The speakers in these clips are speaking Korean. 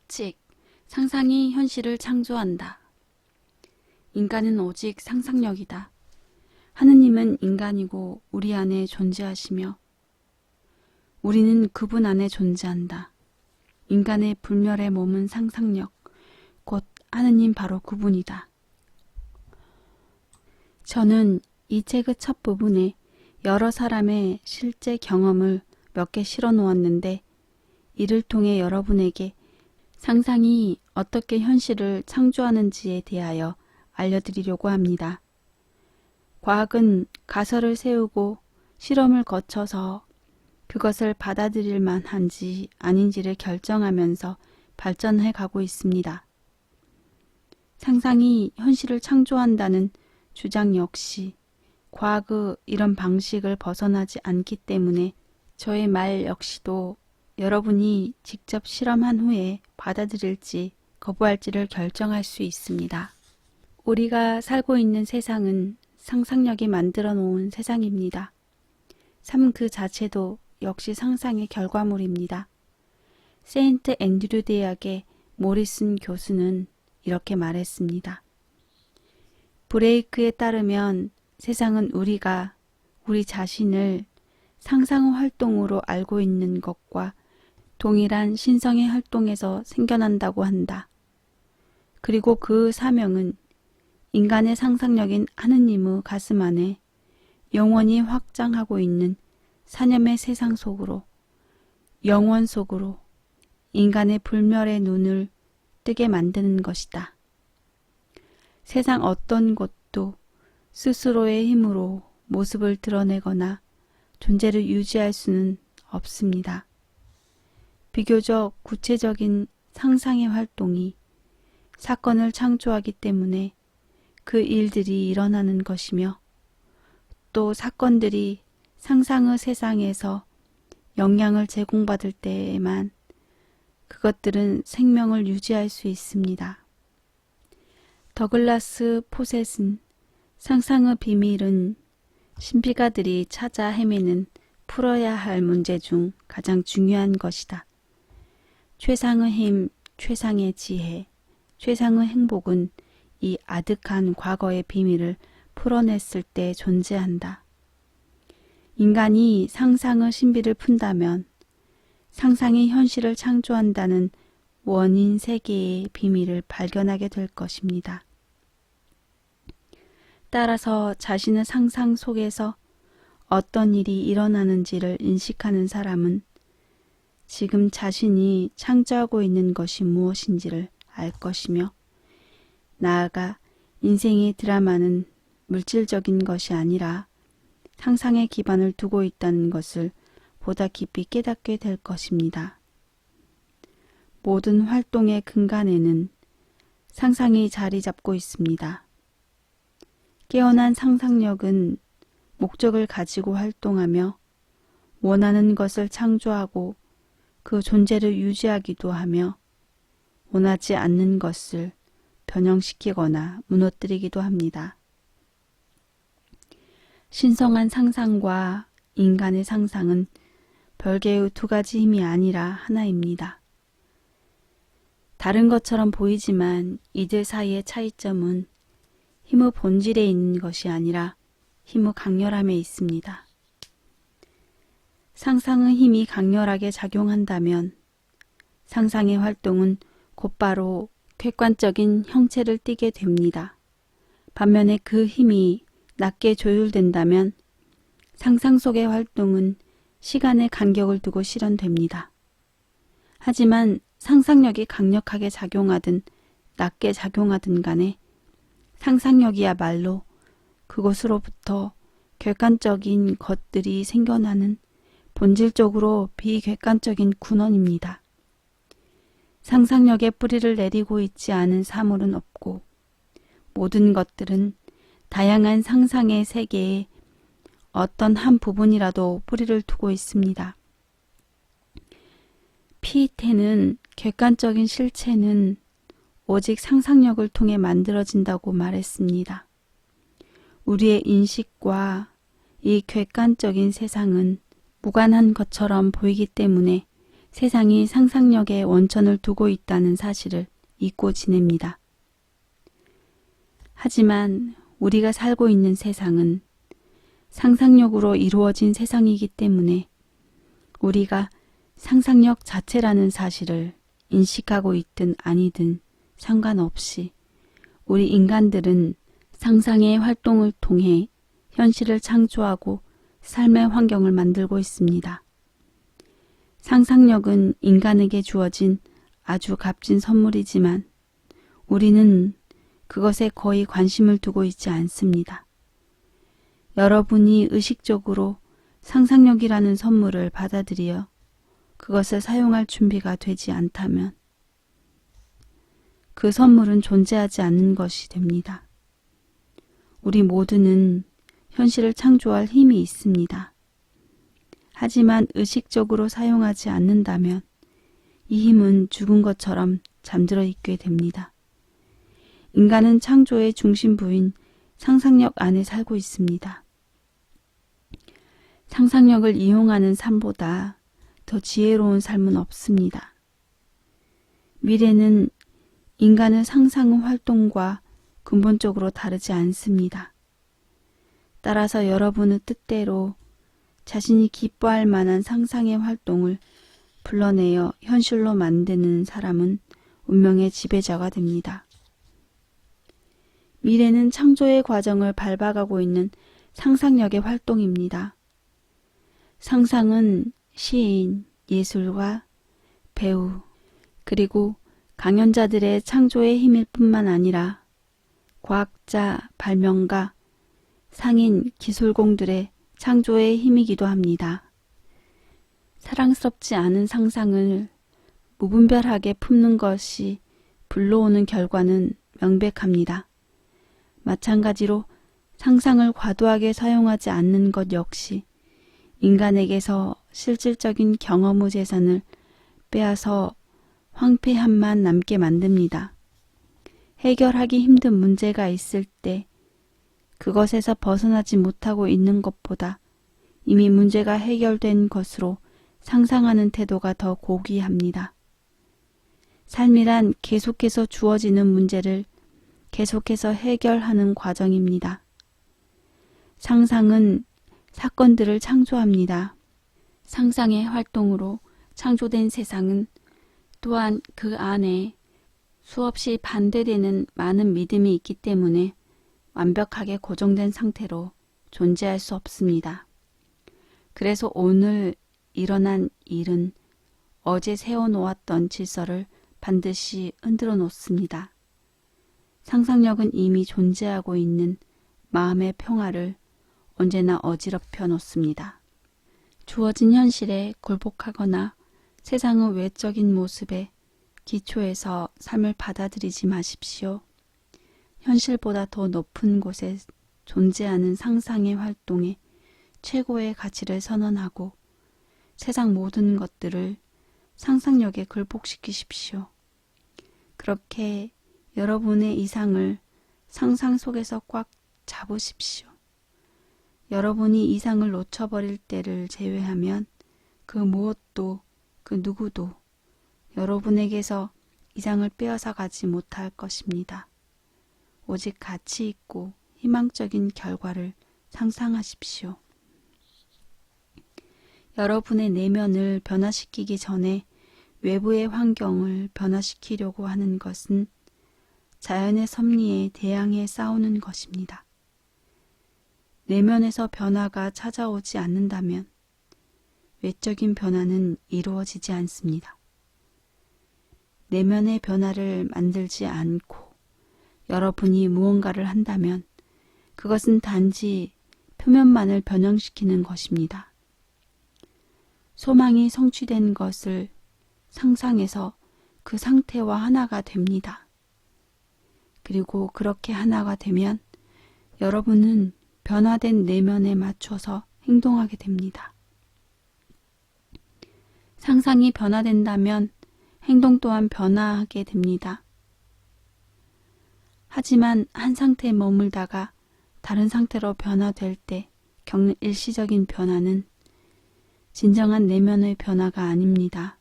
법칙, 상상이 현실을 창조한다. 인간은 오직 상상력이다. 하느님은 인간이고 우리 안에 존재하시며 우리는 그분 안에 존재한다. 인간의 불멸에 머문 상상력, 곧 하느님 바로 그분이다. 저는 이 책의 첫 부분에 여러 사람의 실제 경험을 몇 개 실어 놓았는데 이를 통해 여러분에게 상상이 어떻게 현실을 창조하는지에 대하여 알려드리려고 합니다. 과학은 가설을 세우고 실험을 거쳐서 그것을 받아들일 만한지 아닌지를 결정하면서 발전해 가고 있습니다. 상상이 현실을 창조한다는 주장 역시 과학의 이런 방식을 벗어나지 않기 때문에 저의 말 역시도 여러분이 직접 실험한 후에 받아들일지 거부할지를 결정할 수 있습니다. 우리가 살고 있는 세상은 상상력이 만들어 놓은 세상입니다. 삶 그 자체도 역시 상상의 결과물입니다. 세인트 앤드류 대학의 모리슨 교수는 이렇게 말했습니다. 브레이크에 따르면 세상은 우리가 우리 자신을 상상의 활동으로 알고 있는 것과 동일한 신성의 활동에서 생겨난다고 한다. 그리고 그 사명은 인간의 상상력인 하느님의 가슴 안에 영원히 확장하고 있는 사념의 세상 속으로, 영원 속으로 인간의 불멸의 눈을 뜨게 만드는 것이다. 세상 어떤 곳도 스스로의 힘으로 모습을 드러내거나 존재를 유지할 수는 없습니다. 비교적 구체적인 상상의 활동이 사건을 창조하기 때문에 그 일들이 일어나는 것이며 또 사건들이 상상의 세상에서 영향을 제공받을 때에만 그것들은 생명을 유지할 수 있습니다. 더글라스 포셋은 상상의 비밀은 신비가들이 찾아 헤매는 풀어야 할 문제 중 가장 중요한 것이다. 최상의 힘, 최상의 지혜, 최상의 행복은 이 아득한 과거의 비밀을 풀어냈을 때 존재한다. 인간이 상상의 신비를 푼다면 상상이 현실을 창조한다는 원인 세계의 비밀을 발견하게 될 것입니다. 따라서 자신의 상상 속에서 어떤 일이 일어나는지를 인식하는 사람은 지금 자신이 창조하고 있는 것이 무엇인지를 알 것이며 나아가 인생의 드라마는 물질적인 것이 아니라 상상에 기반을 두고 있다는 것을 보다 깊이 깨닫게 될 것입니다. 모든 활동의 근간에는 상상이 자리 잡고 있습니다. 깨어난 상상력은 목적을 가지고 활동하며 원하는 것을 창조하고 그 존재를 유지하기도 하며 원하지 않는 것을 변형시키거나 무너뜨리기도 합니다. 신성한 상상과 인간의 상상은 별개의 두 가지 힘이 아니라 하나입니다. 다른 것처럼 보이지만 이들 사이의 차이점은 힘의 본질에 있는 것이 아니라 힘의 강렬함에 있습니다. 상상의 힘이 강렬하게 작용한다면 상상의 활동은 곧바로 객관적인 형체를 띠게 됩니다. 반면에 그 힘이 낮게 조율된다면 상상 속의 활동은 시간의 간격을 두고 실현됩니다. 하지만 상상력이 강력하게 작용하든 낮게 작용하든 간에 상상력이야말로 그것으로부터 객관적인 것들이 생겨나는 본질적으로 비객관적인 군원입니다. 상상력에 뿌리를 내리고 있지 않은 사물은 없고 모든 것들은 다양한 상상의 세계에 어떤 한 부분이라도 뿌리를 두고 있습니다. 피이테는 객관적인 실체는 오직 상상력을 통해 만들어진다고 말했습니다. 우리의 인식과 이 객관적인 세상은 무관한 것처럼 보이기 때문에 세상이 상상력의 원천을 두고 있다는 사실을 잊고 지냅니다. 하지만 우리가 살고 있는 세상은 상상력으로 이루어진 세상이기 때문에 우리가 상상력 자체라는 사실을 인식하고 있든 아니든 상관없이 우리 인간들은 상상의 활동을 통해 현실을 창조하고 삶의 환경을 만들고 있습니다. 상상력은 인간에게 주어진 아주 값진 선물이지만 우리는 그것에 거의 관심을 두고 있지 않습니다. 여러분이 의식적으로 상상력이라는 선물을 받아들여 그것을 사용할 준비가 되지 않다면 그 선물은 존재하지 않는 것이 됩니다. 우리 모두는 현실을 창조할 힘이 있습니다. 하지만 의식적으로 사용하지 않는다면 이 힘은 죽은 것처럼 잠들어 있게 됩니다. 인간은 창조의 중심부인 상상력 안에 살고 있습니다. 상상력을 이용하는 삶보다 더 지혜로운 삶은 없습니다. 미래는 인간의 상상 활동과 근본적으로 다르지 않습니다. 따라서 여러분의 뜻대로 자신이 기뻐할 만한 상상의 활동을 불러내어 현실로 만드는 사람은 운명의 지배자가 됩니다. 미래는 창조의 과정을 밟아가고 있는 상상력의 활동입니다. 상상은 시인, 예술가, 배우, 그리고 강연자들의 창조의 힘일 뿐만 아니라 과학자, 발명가, 상인, 기술공들의 창조의 힘이기도 합니다. 사랑스럽지 않은 상상을 무분별하게 품는 것이 불러오는 결과는 명백합니다. 마찬가지로 상상을 과도하게 사용하지 않는 것 역시 인간에게서 실질적인 경험의 재산을 빼앗아 황폐함만 남게 만듭니다. 해결하기 힘든 문제가 있을 때 그것에서 벗어나지 못하고 있는 것보다 이미 문제가 해결된 것으로 상상하는 태도가 더 고귀합니다. 삶이란 계속해서 주어지는 문제를 계속해서 해결하는 과정입니다. 상상은 사건들을 창조합니다. 상상의 활동으로 창조된 세상은 또한 그 안에 수없이 반대되는 많은 믿음이 있기 때문에 완벽하게 고정된 상태로 존재할 수 없습니다. 그래서 오늘 일어난 일은 어제 세워놓았던 질서를 반드시 흔들어 놓습니다. 상상력은 이미 존재하고 있는 마음의 평화를 언제나 어지럽혀 놓습니다. 주어진 현실에 굴복하거나 세상의 외적인 모습에 기초해서 삶을 받아들이지 마십시오. 현실보다 더 높은 곳에 존재하는 상상의 활동에 최고의 가치를 선언하고 세상 모든 것들을 상상력에 굴복시키십시오. 그렇게 여러분의 이상을 상상 속에서 꽉 잡으십시오. 여러분이 이상을 놓쳐버릴 때를 제외하면 그 무엇도 그 누구도 여러분에게서 이상을 빼앗아 가지 못할 것입니다. 오직 가치 있고 희망적인 결과를 상상하십시오. 여러분의 내면을 변화시키기 전에 외부의 환경을 변화시키려고 하는 것은 자연의 섭리에 대항해 싸우는 것입니다. 내면에서 변화가 찾아오지 않는다면 외적인 변화는 이루어지지 않습니다. 내면의 변화를 만들지 않고 여러분이 무언가를 한다면 그것은 단지 표면만을 변형시키는 것입니다. 소망이 성취된 것을 상상해서 그 상태와 하나가 됩니다. 그리고 그렇게 하나가 되면 여러분은 변화된 내면에 맞춰서 행동하게 됩니다. 상상이 변화된다면 행동 또한 변화하게 됩니다. 하지만 한 상태에 머물다가 다른 상태로 변화될 때 겪는 일시적인 변화는 진정한 내면의 변화가 아닙니다.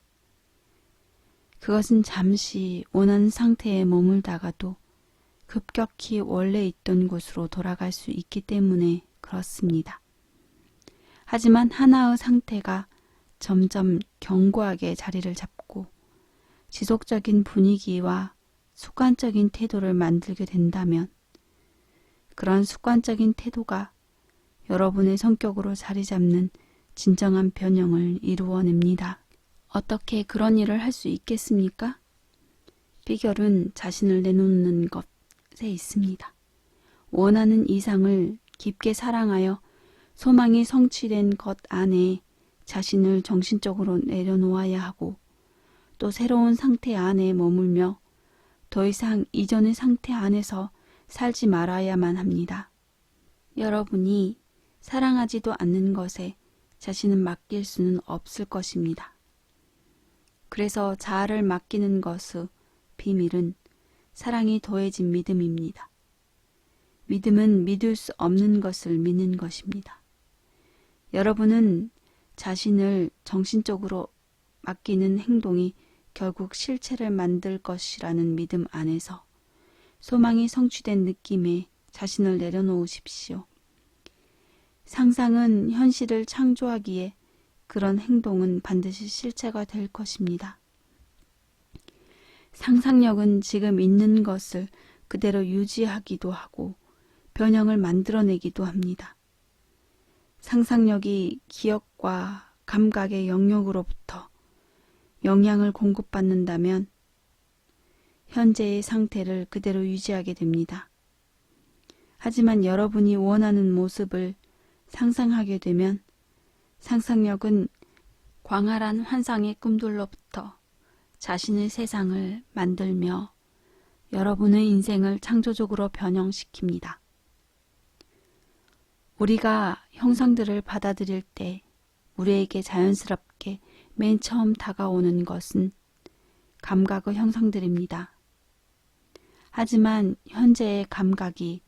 그것은 잠시 원하는 상태에 머물다가도 급격히 원래 있던 곳으로 돌아갈 수 있기 때문에 그렇습니다. 하지만 하나의 상태가 점점 견고하게 자리를 잡고 지속적인 분위기와 습관적인 태도를 만들게 된다면 그런 습관적인 태도가 여러분의 성격으로 자리 잡는 진정한 변형을 이루어냅니다. 어떻게 그런 일을 할 수 있겠습니까? 비결은 자신을 내놓는 것에 있습니다. 원하는 이상을 깊게 사랑하여 소망이 성취된 것 안에 자신을 정신적으로 내려놓아야 하고 또 새로운 상태 안에 머물며 더 이상 이전의 상태 안에서 살지 말아야만 합니다. 여러분이 사랑하지도 않는 것에 자신을 맡길 수는 없을 것입니다. 그래서 자아를 맡기는 것의 비밀은 사랑이 더해진 믿음입니다. 믿음은 믿을 수 없는 것을 믿는 것입니다. 여러분은 자신을 정신적으로 맡기는 행동이 결국 실체를 만들 것이라는 믿음 안에서 소망이 성취된 느낌에 자신을 내려놓으십시오. 상상은 현실을 창조하기에 그런 행동은 반드시 실체가 될 것입니다. 상상력은 지금 있는 것을 그대로 유지하기도 하고 변형을 만들어내기도 합니다. 상상력이 기억과 감각의 영역으로부터 영향을 공급받는다면 현재의 상태를 그대로 유지하게 됩니다. 하지만 여러분이 원하는 모습을 상상하게 되면 상상력은 광활한 환상의 꿈들로부터 자신의 세상을 만들며 여러분의 인생을 창조적으로 변형시킵니다. 우리가 형상들을 받아들일 때 우리에게 자연스럽게 맨 처음 다가오는 것은 감각의 형상들입니다. 하지만 현재의 감각이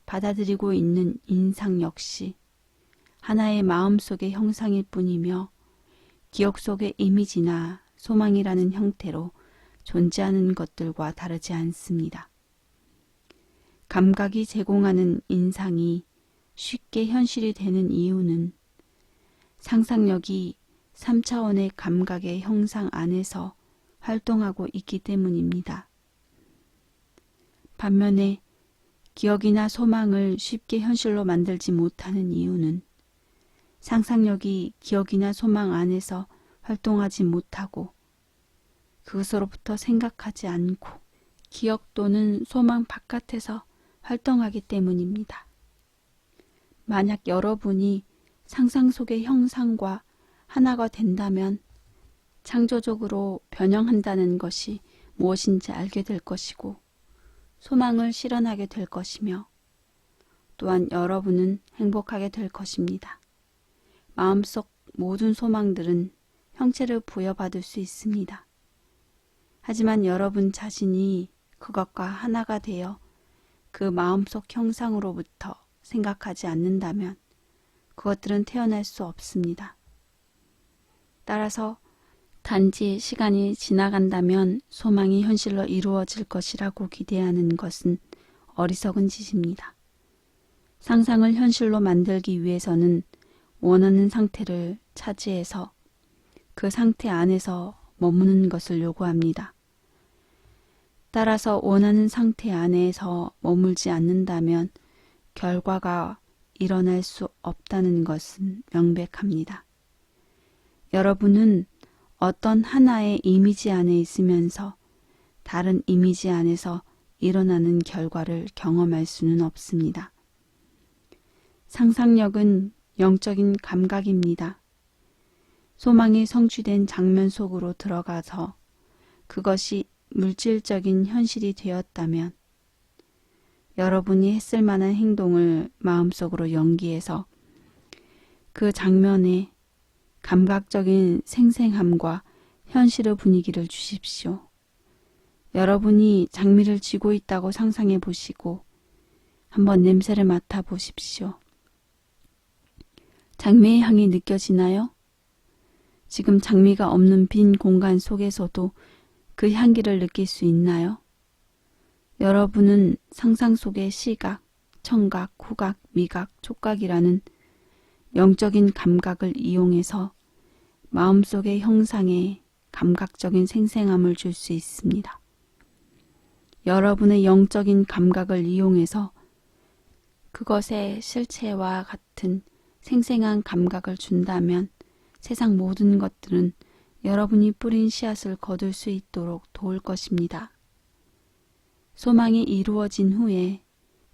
받아들이고 있는 인상 역시 하나의 마음속의 형상일 뿐이며 기억 속의 이미지나 소망이라는 형태로 존재하는 것들과 다르지 않습니다. 감각이 제공하는 인상이 쉽게 현실이 되는 이유는 상상력이 3차원의 감각의 형상 안에서 활동하고 있기 때문입니다. 반면에 기억이나 소망을 쉽게 현실로 만들지 못하는 이유는 상상력이 기억이나 소망 안에서 활동하지 못하고 그것으로부터 생각하지 않고 기억 또는 소망 바깥에서 활동하기 때문입니다. 만약 여러분이 상상 속의 형상과 하나가 된다면 창조적으로 변형한다는 것이 무엇인지 알게 될 것이고 소망을 실현하게 될 것이며 또한 여러분은 행복하게 될 것입니다. 마음속 모든 소망들은 형체를 부여받을 수 있습니다. 하지만 여러분 자신이 그것과 하나가 되어 그 마음속 형상으로부터 생각하지 않는다면 그것들은 태어날 수 없습니다. 따라서 단지 시간이 지나간다면 소망이 현실로 이루어질 것이라고 기대하는 것은 어리석은 짓입니다. 상상을 현실로 만들기 위해서는 원하는 상태를 차지해서 그 상태 안에서 머무는 것을 요구합니다. 따라서 원하는 상태 안에서 머물지 않는다면 결과가 일어날 수 없다는 것은 명백합니다. 여러분은 어떤 하나의 이미지 안에 있으면서 다른 이미지 안에서 일어나는 결과를 경험할 수는 없습니다. 상상력은 영적인 감각입니다. 소망이 성취된 장면 속으로 들어가서 그것이 물질적인 현실이 되었다면 여러분이 했을 만한 행동을 마음속으로 연기해서 그 장면에 감각적인 생생함과 현실의 분위기를 주십시오. 여러분이 장미를 쥐고 있다고 상상해 보시고 한번 냄새를 맡아 보십시오. 장미의 향이 느껴지나요? 지금 장미가 없는 빈 공간 속에서도 그 향기를 느낄 수 있나요? 여러분은 상상 속의 시각, 청각, 후각, 미각, 촉각이라는 영적인 감각을 이용해서 마음속의 형상에 감각적인 생생함을 줄 수 있습니다. 여러분의 영적인 감각을 이용해서 그것의 실체와 같은 생생한 감각을 준다면 세상 모든 것들은 여러분이 뿌린 씨앗을 거둘 수 있도록 도울 것입니다. 소망이 이루어진 후에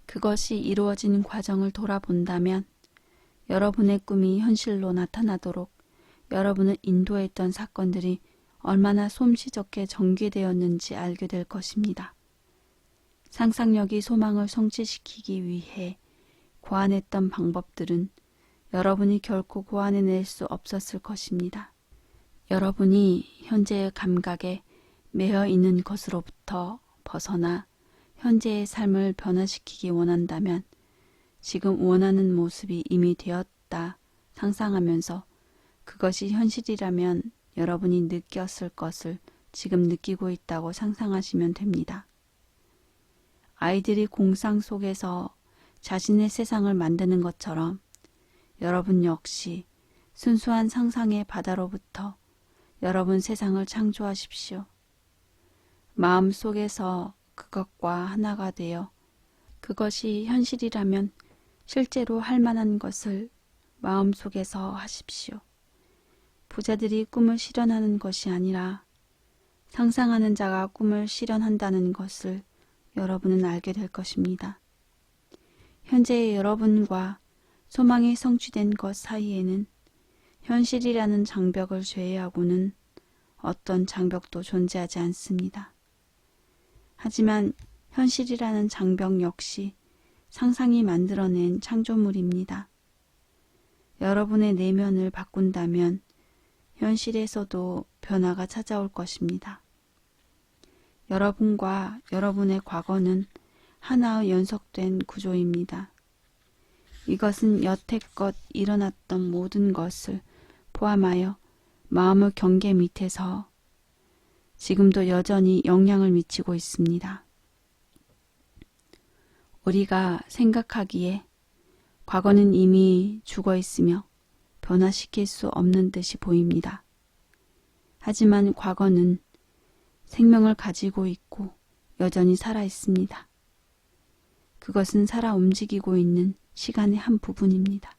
그것이 이루어진 과정을 돌아본다면 여러분의 꿈이 현실로 나타나도록 여러분을 인도했던 사건들이 얼마나 솜씨좋게 전개되었는지 알게 될 것입니다. 상상력이 소망을 성취시키기 위해 고안했던 방법들은 여러분이 결코 고안해낼 수 없었을 것입니다. 여러분이 현재의 감각에 매여 있는 것으로부터 벗어나 현재의 삶을 변화시키기 원한다면 지금 원하는 모습이 이미 되었다 상상하면서 그것이 현실이라면 여러분이 느꼈을 것을 지금 느끼고 있다고 상상하시면 됩니다. 아이들이 공상 속에서 자신의 세상을 만드는 것처럼 여러분 역시 순수한 상상의 바다로부터 여러분 세상을 창조하십시오. 마음속에서 그것과 하나가 되어 그것이 현실이라면 실제로 할 만한 것을 마음속에서 하십시오. 부자들이 꿈을 실현하는 것이 아니라 상상하는 자가 꿈을 실현한다는 것을 여러분은 알게 될 것입니다. 현재의 여러분과 소망이 성취된 것 사이에는 현실이라는 장벽을 제외하고는 어떤 장벽도 존재하지 않습니다. 하지만 현실이라는 장벽 역시 상상이 만들어낸 창조물입니다. 여러분의 내면을 바꾼다면 현실에서도 변화가 찾아올 것입니다. 여러분과 여러분의 과거는 하나의 연속된 구조입니다. 이것은 여태껏 일어났던 모든 것을 포함하여 마음의 경계 밑에서 지금도 여전히 영향을 미치고 있습니다. 우리가 생각하기에 과거는 이미 죽어 있으며 변화시킬 수 없는 듯이 보입니다. 하지만 과거는 생명을 가지고 있고 여전히 살아 있습니다. 그것은 살아 움직이고 있는 시간의 한 부분입니다.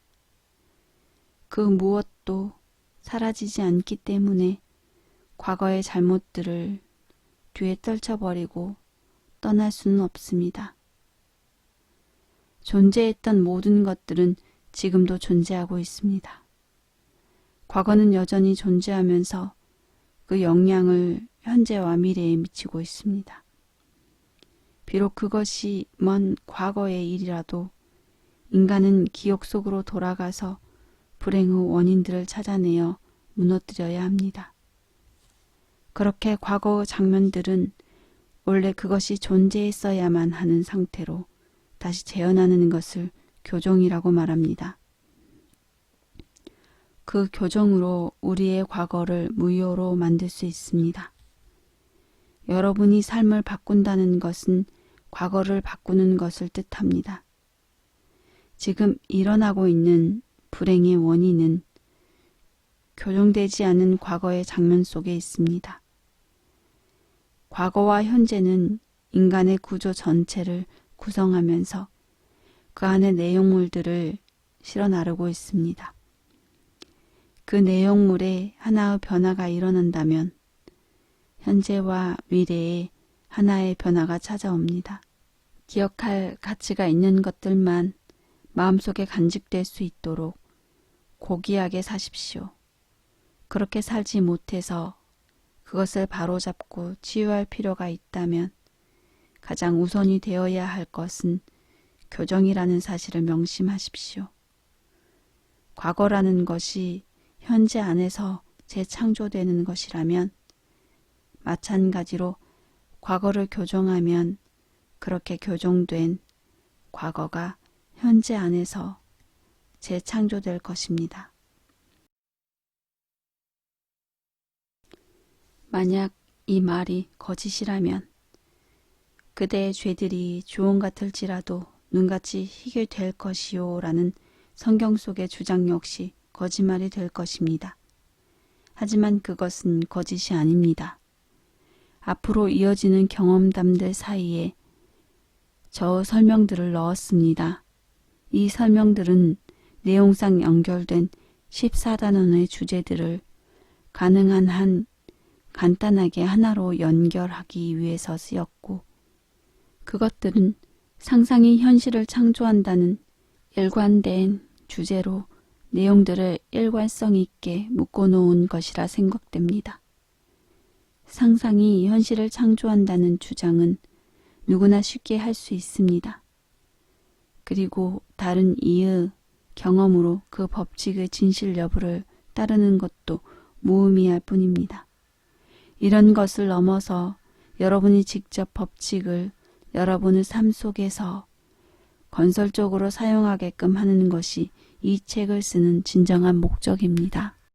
그 무엇도 사라지지 않기 때문에 과거의 잘못들을 뒤에 떨쳐버리고 떠날 수는 없습니다. 존재했던 모든 것들은 지금도 존재하고 있습니다. 과거는 여전히 존재하면서 그 영향을 현재와 미래에 미치고 있습니다. 비록 그것이 먼 과거의 일이라도 인간은 기억 속으로 돌아가서 불행의 원인들을 찾아내어 무너뜨려야 합니다. 그렇게 과거의 장면들은 원래 그것이 존재했어야만 하는 상태로 다시 재현하는 것을 교정이라고 말합니다. 그 교정으로 우리의 과거를 무효로 만들 수 있습니다. 여러분이 삶을 바꾼다는 것은 과거를 바꾸는 것을 뜻합니다. 지금 일어나고 있는 불행의 원인은 교정되지 않은 과거의 장면 속에 있습니다. 과거와 현재는 인간의 구조 전체를 구성하면서 그 안의 내용물들을 실어 나르고 있습니다. 그 내용물에 하나의 변화가 일어난다면 현재와 미래에 하나의 변화가 찾아옵니다. 기억할 가치가 있는 것들만 마음속에 간직될 수 있도록 고귀하게 사십시오. 그렇게 살지 못해서 그것을 바로잡고 치유할 필요가 있다면 가장 우선이 되어야 할 것은 교정이라는 사실을 명심하십시오. 과거라는 것이 현재 안에서 재창조되는 것이라면 마찬가지로 과거를 교정하면 그렇게 교정된 과거가 현재 안에서 재창조될 것입니다. 만약 이 말이 거짓이라면 그대의 죄들이 조언 같을지라도 눈같이 희게 될 것이요 라는 성경 속의 주장 역시 거짓말이 될 것입니다. 하지만 그것은 거짓이 아닙니다. 앞으로 이어지는 경험담들 사이에 저 설명들을 넣었습니다. 이 설명들은 내용상 연결된 14단원의 주제들을 가능한 한 간단하게 하나로 연결하기 위해서 쓰였고 그것들은 상상이 현실을 창조한다는 일관된 주제로 내용들을 일관성 있게 묶어놓은 것이라 생각됩니다. 상상이 현실을 창조한다는 주장은 누구나 쉽게 할 수 있습니다. 그리고 다른 이의 경험으로 그 법칙의 진실 여부를 따르는 것도 무의미할 뿐입니다. 이런 것을 넘어서 여러분이 직접 법칙을 여러분의 삶 속에서 건설적으로 사용하게끔 하는 것이 이 책을 쓰는 진정한 목적입니다.